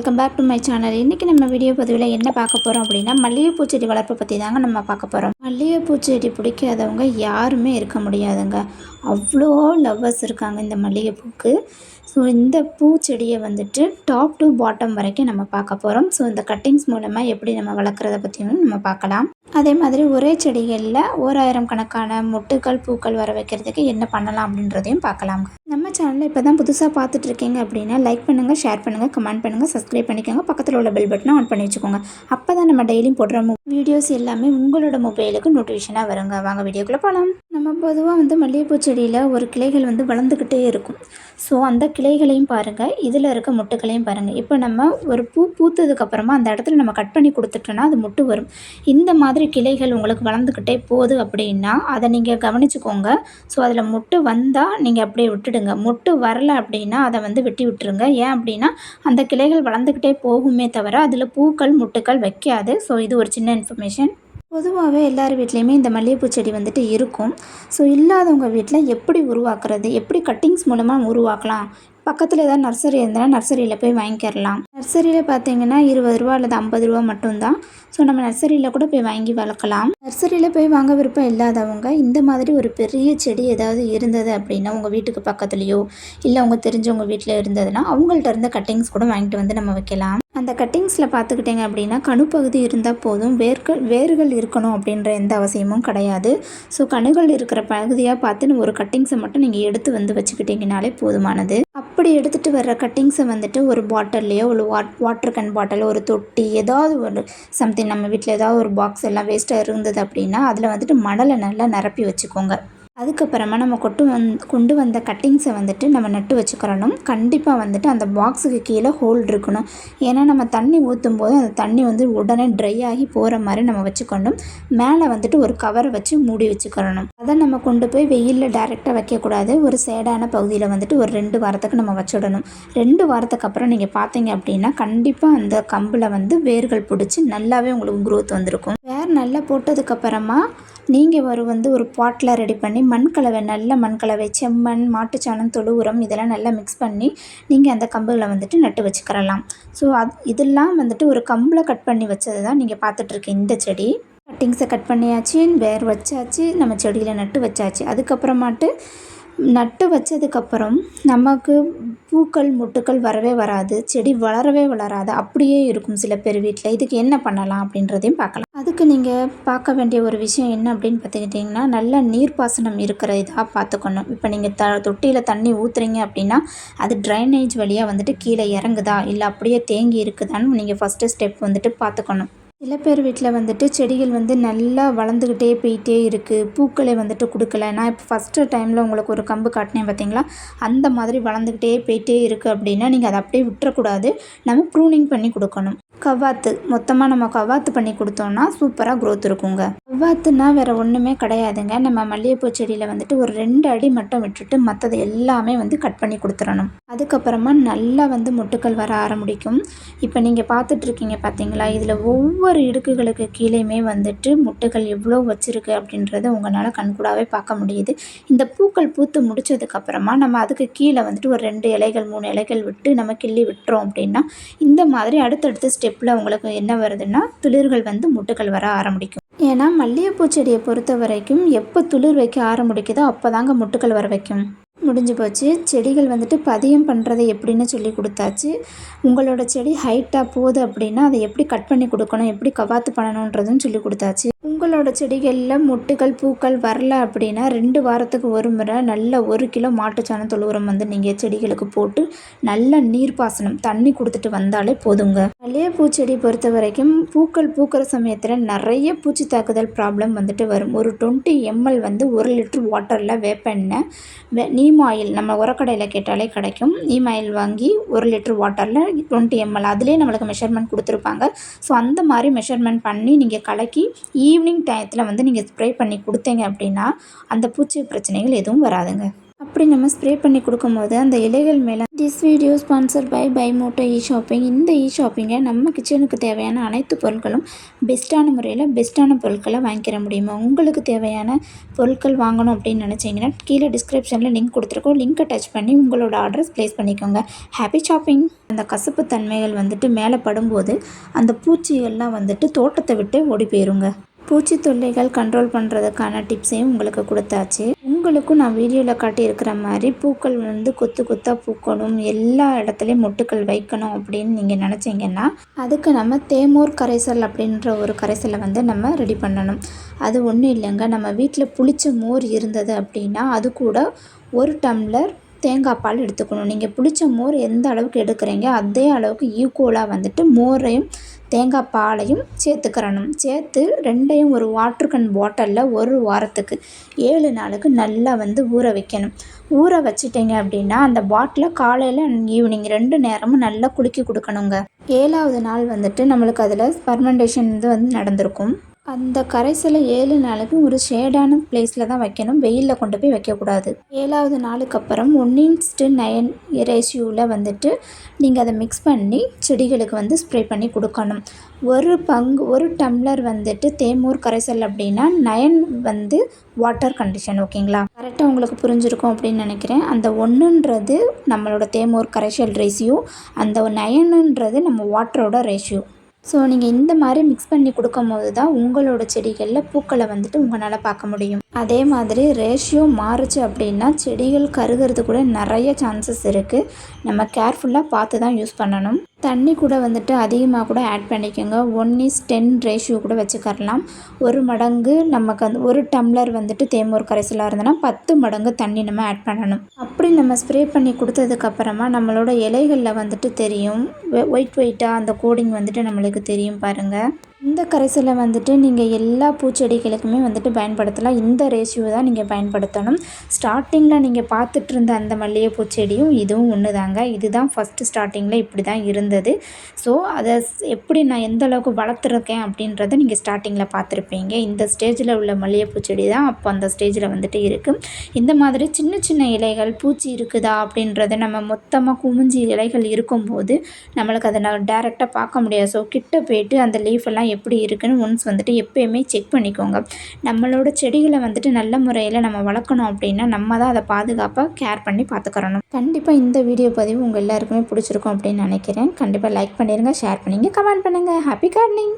Welcome back to my channel. இன்றைக்கி நம்ம video பதிவில் என்ன பார்க்க போகிறோம் அப்படின்னா மல்லிகைப்பூ செடி வளர்ப்பை பற்றி தாங்க நம்ம பார்க்க போகிறோம். மல்லிகைப்பூ செடி பிடிக்காதவங்க யாருமே இருக்க முடியாதுங்க. அவ்வளோ லவ்வர்ஸ் இருக்காங்க இந்த மல்லிகைப்பூக்கு. ஸோ இந்த பூச்செடியை வந்துட்டு டாப் டு பாட்டம் வரைக்கும் நம்ம பார்க்க போகிறோம். ஸோ இந்த கட்டிங்ஸ் மூலமாக எப்படி நம்ம வளர்க்குறத பற்றியும் நம்ம பார்க்கலாம். அதே மாதிரி ஒரே செடிகளில் 1000 கணக்கான மொட்டுக்கள் பூக்கள் வர வைக்கிறதுக்கு என்ன பண்ணலாம் அப்படின்றதையும் பார்க்கலாங்க. நம்ம சேனலில் இப்போ தான் புதுசாக பார்த்துட்ருக்கீங்க அப்படின்னா லைக் பண்ணுங்கள், ஷேர் பண்ணுங்கள், கமெண்ட் பண்ணுங்கள், சப்ஸ்கிரைப் பண்ணிக்கோங்க. பக்கத்தில் உள்ள பெல் பட்டனை ஆன் பண்ணி வச்சுக்கோங்க. அப்போ தான் நம்ம டெய்லியும் போடுற வீடியோஸ் எல்லாமே உங்களோட மொபைலுக்கு நோட்டிஃபிகேஷனாக வருங்க. வாங்க வீடியோக்குள்ளே போகலாம். நம்ம பொதுவாக மல்லிகைப்பூ செடியில் ஒரு கிளைகள் வளர்ந்துக்கிட்டே இருக்கும். ஸோ அந்த கிளைகளையும் பாருங்கள், இதில் இருக்க மொட்டுக்களையும் பாருங்கள். இப்போ நம்ம ஒரு பூ பூத்ததுக்கப்புறமா அந்த இடத்துல நம்ம கட் பண்ணி கொடுத்துட்டோன்னா அது மொட்டு வரும். இந்த மாதிரி கிளைகள் உங்களுக்கு வளர்ந்துக்கிட்டே போகுது அப்படின்னா அதை நீங்கள் கவனிச்சுக்கோங்க. ஸோ அதில் மொட்டு வந்தால் நீங்கள் அப்படியே விட்டுடுங்க. மொட்டு வரலை அப்படின்னா அதை வெட்டி விட்டுருங்க. ஏன் அப்படின்னா அந்த கிளைகள் வளர்ந்துக்கிட்டே போகுமே தவிர அதில் பூக்கள் மொட்டுக்கள் வைக்காது. ஸோ இது ஒரு சின்ன இன்ஃபர்மேஷன். பொதுவாகவே எல்லார் வீட்லேயுமே இந்த மல்லிகைப்பூ செடி இருக்கும். ஸோ இல்லாதவங்க வீட்டில் எப்படி உருவாக்குறது, எப்படி கட்டிங்ஸ் மூலமாக உருவாக்கலாம், பக்கத்தில் ஏதாவது நர்சரி இருந்தால் நர்சரியில் போய் வாங்கிக்கிறலாம். நர்சரியில் பார்த்தீங்கன்னா 20 ரூபா அல்லது 50 ரூபா மட்டும்தான். ஸோ நம்ம நர்சரியில் கூட போய் வாங்கி வளர்க்கலாம். நர்சரியில் போய் வாங்க விருப்பம் இல்லாதவங்க இந்த மாதிரி ஒரு பெரிய செடி ஏதாவது இருந்தது அப்படின்னா உங்கள் வீட்டுக்கு பக்கத்துலேயோ இல்லை உங்கள் தெரிஞ்சவங்க வீட்டில் இருந்ததுன்னா அவங்கள்ட்ட இருந்த கட்டிங்ஸ் கூட வாங்கிட்டு நம்ம வைக்கலாம். அந்த கட்டிங்ஸில் பார்த்துக்கிட்டிங்க அப்படின்னா கணுப்பகுதி இருந்தால் போதும். வேர்கள் இருக்கணும் அப்படின்ற எந்த அவசியமும் கிடையாது. ஸோ கணுகள் இருக்கிற பகுதியாக பார்த்து ஒரு கட்டிங்ஸை மட்டும் நீங்கள் எடுத்து வச்சுக்கிட்டிங்கனாலே போதுமானது. அப்படி எடுத்துகிட்டு வர்ற கட்டிங்ஸை ஒரு பாட்டில்லையோ ஒரு வாட்டர் கேன் பாட்டில், ஒரு தொட்டி, ஏதாவது ஒரு சம்திங் நம்ம வீட்டில் ஏதாவது ஒரு பாக்ஸ் எல்லாம் வேஸ்ட்டாக இருந்தது அப்படின்னா அதில் மணலை நல்லா நிரப்பி வச்சுக்கோங்க. அதுக்கப்புறமா நம்ம கொண்டு வந்த கட்டிங்ஸை நம்ம நட்டு வச்சுக்கிறணும். கண்டிப்பாக அந்த பாக்ஸுக்கு கீழே ஹோல் இருக்கணும். ஏன்னா நம்ம தண்ணி ஊற்றும் போது அந்த தண்ணி உடனே ட்ரை ஆகி போகிற மாதிரி நம்ம வச்சுக்கணும். மேலே ஒரு கவரை வச்சு மூடி வச்சுக்கிறணும். அதை நம்ம கொண்டு போய் வெயிலில் டைரெக்டாக வைக்கக்கூடாது. ஒரு சேடான பகுதியில் ஒரு 2 வாரத்துக்கு நம்ம வச்சுடணும். 2 வாரத்துக்கு அப்புறம் நீங்கள் பார்த்தீங்க அப்படின்னா கண்டிப்பாக அந்த கம்பில் வேர்கள் பிடிச்சி நல்லாவே உங்களுக்கு க்ரோத் வந்திருக்கும். வேர் நல்லா போட்டதுக்கப்புறமா நீங்கள் ஒரு பாட்டில் ரெடி பண்ணி மண்கலவை, நல்ல மண்கலவை, செம்மண், மாட்டுச்சாணம், தொழு உரம் இதெல்லாம் நல்லா மிக்ஸ் பண்ணி நீங்கள் அந்த கம்புகளை நட்டு வச்சுக்கிறலாம். ஸோ இதெல்லாம் ஒரு கம்பில் கட் பண்ணி வச்சது தான் நீங்கள் பார்த்துட்ருக்க இந்த செடி. கட்டிங்ஸை கட் பண்ணியாச்சு, வேர் வச்சாச்சு, நம்ம செடியில் நட்டு வச்சாச்சு. அதுக்கப்புறமாட்டு நட்டு வச்சதுக்கப்புறம் நமக்கு பூக்கள் மொட்டுக்கள் வரவே வராது, செடி வளரவே வளராது, அப்படியே இருக்கும் சில பேர் வீட்டில். இதுக்கு என்ன பண்ணலாம் அப்படின்றதையும் பார்க்கலாம். அதுக்கு நீங்கள் பார்க்க வேண்டிய ஒரு விஷயம் என்ன அப்படின்னு பார்த்துக்கிட்டிங்கன்னா நல்ல நீர்ப்பாசனம் இருக்கிற இதாக பார்த்துக்கணும். இப்போ நீங்கள் தொட்டியில் தண்ணி ஊற்றுறீங்க அப்படின்னா அது ட்ரைனேஜ் வழியாக கீழே இறங்குதா இல்லை அப்படியே தேங்கி இருக்குதான்னு நீங்கள் ஃபஸ்ட்டு ஸ்டெப் பார்த்துக்கணும். சில பேர் வீட்டில் செடிகள் நல்லா வளர்ந்துக்கிட்டே போயிட்டே இருக்குது, பூக்களை கொடுக்கல. நான் இப்போ ஃபஸ்ட்டு டைமில் உங்களுக்கு ஒரு கம்பு காட்டினேன் பார்த்தீங்களா, அந்த மாதிரி வளர்ந்துக்கிட்டே போயிட்டே இருக்குது அப்படின்னா நீங்கள் அதை அப்படியே விட்டுறக்கூடாது. நம்ம ப்ரூனிங் பண்ணி கொடுக்கணும். கவாத்து மொத்தமாக நம்ம கவாத்து பண்ணி கொடுத்தோம்னா சூப்பராக க்ரோத் இருக்குங்க. கவாத்துனா வேறு ஒன்றுமே கிடையாதுங்க. நம்ம மல்லிகைப்பூ செடியில் ஒரு 2 அடி மட்டும் விட்டுட்டு மற்றது எல்லாமே கட் பண்ணி கொடுத்துடணும். அதுக்கப்புறமா நல்லா மொட்டுக்கள் வர ஆரம்பிக்கும். இப்போ நீங்கள் பார்த்துட்ருக்கீங்க பார்த்தீங்களா, இதில் ஒவ்வொரு இடுக்குகளுக்கு கீழேயுமே மொட்டுக்கள் எவ்வளோ வச்சுருக்கு அப்படின்றத உங்களால் கண்கூடாவே பார்க்க முடியுது. இந்த பூக்கள் பூத்து முடிச்சதுக்கப்புறமா நம்ம அதுக்கு கீழே ஒரு 2 இலைகள் 3 இலைகள் விட்டு நம்ம கிள்ளி விட்டுறோம் அப்படின்னா இந்த மாதிரி அடுத்தடுத்த ஸ்டெப்பில் உங்களுக்கு என்ன வருதுன்னா துளிர்கள் மொட்டுக்கள் வர ஆரம்பிக்கும். ஏன்னா மல்லிகைப்பூ செடியை பொறுத்த வரைக்கும் எப்போ துளிர் வைக்க ஆரம்பிக்குதோ அப்போ தாங்க மொட்டுக்கள் வர வைக்கும். முடிஞ்சு போச்சு. செடிகள் பதியம் பண்ணுறதை எப்படின்னு சொல்லி கொடுத்தாச்சு. உங்களோட செடி ஹைட்டாக போகுது அப்படின்னா அதை எப்படி கட் பண்ணி கொடுக்கணும், எப்படி கவாத்து பண்ணணுன்றதும் சொல்லி கொடுத்தாச்சு. உங்களோட செடிகளில் மொட்டுக்கள் பூக்கள் வரல அப்படின்னா 2 வாரத்துக்கு ஒரு முறை நல்ல 1 கிலோ மாட்டுச்சாணம் தொழு உரம் நீங்கள் செடிகளுக்கு போட்டு நல்ல நீர்ப்பாசனம் தண்ணி கொடுத்துட்டு வந்தாலே போதுங்க. மல்லிகைப்பூ செடி பொறுத்த வரைக்கும் பூக்கள் பூக்கிற சமயத்தில் நிறைய பூச்சி தாக்குதல் ப்ராப்ளம் வரும். ஒரு 20 ml 1 லிட்டர் வாட்டரில் வேப்பெண்ணெய், நீம் ஆயில் நம்ம உரக்கடையில் கேட்டாலே கிடைக்கும். நீம் ஆயில் வாங்கி 1 லிட்டர் வாட்டரில் 20 ml அதிலே நம்மளுக்கு மெஷர்மெண்ட் கொடுத்துருப்பாங்க. ஸோ அந்த மாதிரி மெஷர்மெண்ட் பண்ணி நீங்கள் கலக்கி ஈவினிங் டயத்தில் நீங்கள் ஸ்ப்ரே பண்ணி கொடுத்தீங்க அப்படின்னா அந்த பூச்சி பிரச்சனைகள் எதுவும் வராதுங்க. அப்படி நம்ம ஸ்ப்ரே பண்ணி கொடுக்கும்போது அந்த இலைகள் மேலே. This video sponsor by Moto shopping. இந்த ஷாப்பிங்கை நம்ம கிச்சனுக்கு தேவையான அனைத்து பொருட்களும் பெஸ்ட்டான முறையில் பெஸ்ட்டான பொருட்களை வாங்கிக்கிற முடியுமா? உங்களுக்கு தேவையான பொருட்கள் வாங்கணும் அப்படின்னு நினச்சிங்கன்னா கீழே டிஸ்கிரிப்ஷனில் லிங்க் கொடுத்துருக்கோம். லிங்க்கை டச் பண்ணி உங்களோட ஆர்டர்ஸ் ப்ளேஸ் பண்ணிக்கோங்க. Happy shopping. அந்த கசப்பு தன்மைகள் மேலே படும்போது அந்த பூச்சிகள்லாம் தோட்டத்தை விட்டு ஓடி போயிருங்க. பூச்சி தொல்லைகள் கண்ட்ரோல் பண்ணுறதுக்கான டிப்ஸையும் உங்களுக்கு கொடுத்தாச்சு. உங்களுக்கும் நான் வீடியோவில் காட்டியிருக்கிற மாதிரி பூக்கள் கொத்து கொத்தாக பூக்கணும், எல்லா இடத்துலையும் மொட்டுக்கள் வைக்கணும் அப்படின்னு நீங்கள் நினச்சிங்கன்னா அதுக்கு நம்ம தேமோர் கரைசல் அப்படின்ற ஒரு கரைசலை நம்ம ரெடி பண்ணணும். அது ஒன்றும் இல்லைங்க, நம்ம வீட்டில் புளிச்ச மோர் இருந்தது அப்படின்னா அது கூட 1 டம்ளர் தேங்காய் பால் எடுத்துக்கணும். நீங்கள் புளிச்ச மோர் எந்த அளவுக்கு எடுக்கிறீங்க அதே அளவுக்கு ஈக்குவலாக மோரையும் தேங்காய் பாலையும் சேர்த்து ரெண்டையும் ஒரு வாட்டர் கேன் பாட்டிலில் 1 வாரத்துக்கு 7 நாளுக்கு நல்லா ஊற வைக்கணும். ஊற வச்சிட்டிங்க அப்படின்னா அந்த பாட்டிலை காலையில் ஈவினிங் 2 நேரமும் நல்லா குலுக்கி கொடுக்கணுங்க. 7வது நாள் நம்மளுக்கு அதில் ஃபர்மெண்டேஷன் நடந்திருக்கும். அந்த கரைசலை 7 நாளுக்கு ஒரு ஷேடான பிளேஸில் தான் வைக்கணும், வெயிலில் கொண்டு போய் வைக்கக்கூடாது. 7வது நாளுக்கு அப்புறம் 1:9 ரேஷியோவில் நீங்கள் அதை மிக்ஸ் பண்ணி செடிகளுக்கு ஸ்ப்ரே பண்ணி கொடுக்கணும். ஒரு டம்ளர் தேமோர் கரைசல் அப்படின்னா 9 வாட்டர் கண்டிஷன். ஓகேங்களா? கரெக்டாக உங்களுக்கு புரிஞ்சிருக்கும் அப்படின்னு நினைக்கிறேன். அந்த 1ன்றது நம்மளோட தேமோர் கரைசல் ரேஷியோ, அந்த 9ன்றது நம்ம வாட்டரோட ரேஷியோ. ஸோ நீங்கள் இந்த மாதிரி மிக்ஸ் பண்ணி கொடுக்கும்போது தான் உங்களோட செடிகளில் பூக்களை உங்களால் பார்க்க முடியும். அதே மாதிரி ரேஷியோ மாறுச்சு அப்படின்னா செடிகள் கருகிறது கூட நிறைய சான்சஸ் இருக்குது. நம்ம கேர்ஃபுல்லாக பார்த்து தான் யூஸ் பண்ணணும். தண்ணி கூட அதிகமாக கூட ஆட் பண்ணிக்கோங்க. 1:10 ரேஷியோ கூட வச்சுக்கரலாம். 1 மடங்கு நமக்கு 1 டம்ளர் தேமோர் கரைசலாக இருந்ததுன்னா 10 மடங்கு தண்ணி நம்ம ஆட் பண்ணணும். அப்படி நம்ம ஸ்ப்ரே பண்ணி கொடுத்ததுக்கப்புறமா நம்மளோட இலைகளில் தெரியும், ஒயிட்டாக அந்த கோடிங் நம்மளுக்கு தெரியும் பாருங்கள். இந்த கரைசலை நீங்கள் எல்லா பூச்செடிகளுக்குமே பயன்படுத்தலாம். இந்த ரேஷியோ தான் நீங்கள் பயன்படுத்தணும். ஸ்டார்டிங்கில் நீங்கள் பார்த்துட்டு இருந்த அந்த மல்லிகைப்பூ செடியும் இதுவும் ஒன்று தாங்க. இதுதான் ஃபஸ்ட்டு ஸ்டார்டிங்கில் இப்படி தான் இருந்தது. ஸோ அதை எப்படி நான் எந்த அளவுக்கு வளர்த்துருக்கேன் அப்படின்றத நீங்கள் ஸ்டார்டிங்கில் பார்த்துருப்பீங்க. இந்த ஸ்டேஜில் உள்ள மல்லிகைப்பூ செடி தான் அப்போ அந்த ஸ்டேஜில் இருக்குது. இந்த மாதிரி சின்ன சின்ன இலைகள் பூச்சி இருக்குதா அப்படின்றத நம்ம மொத்தமாக குமிஞ்சி இலைகள் இருக்கும்போது நம்மளுக்கு அதை டேரெக்டாக பார்க்க முடியாது. ஸோ கிட்ட போய்ட்டு அந்த லீஃபெல்லாம் எப்படி இருக்குன்னு ஒன்ஸ் எப்பயுமே செக் பண்ணிக்கோங்க. நம்மளோட செடிகளை நல்ல முறையில் நம்ம வளர்க்கணும் அப்படின்னா நம்ம தான் அதை பாதுகாப்பாக கேர் பண்ணி பார்த்துக்கிறணும். கண்டிப்பாக இந்த வீடியோ பதிவு உங்கள் எல்லாருக்குமே பிடிச்சிருக்கும் அப்படின்னு நினைக்கிறேன். கண்டிப்பாக லைக் பண்ணிடுங்க, ஷேர் பண்ணிங்க, கமெண்ட் பண்ணுங்கள். Happy gardening.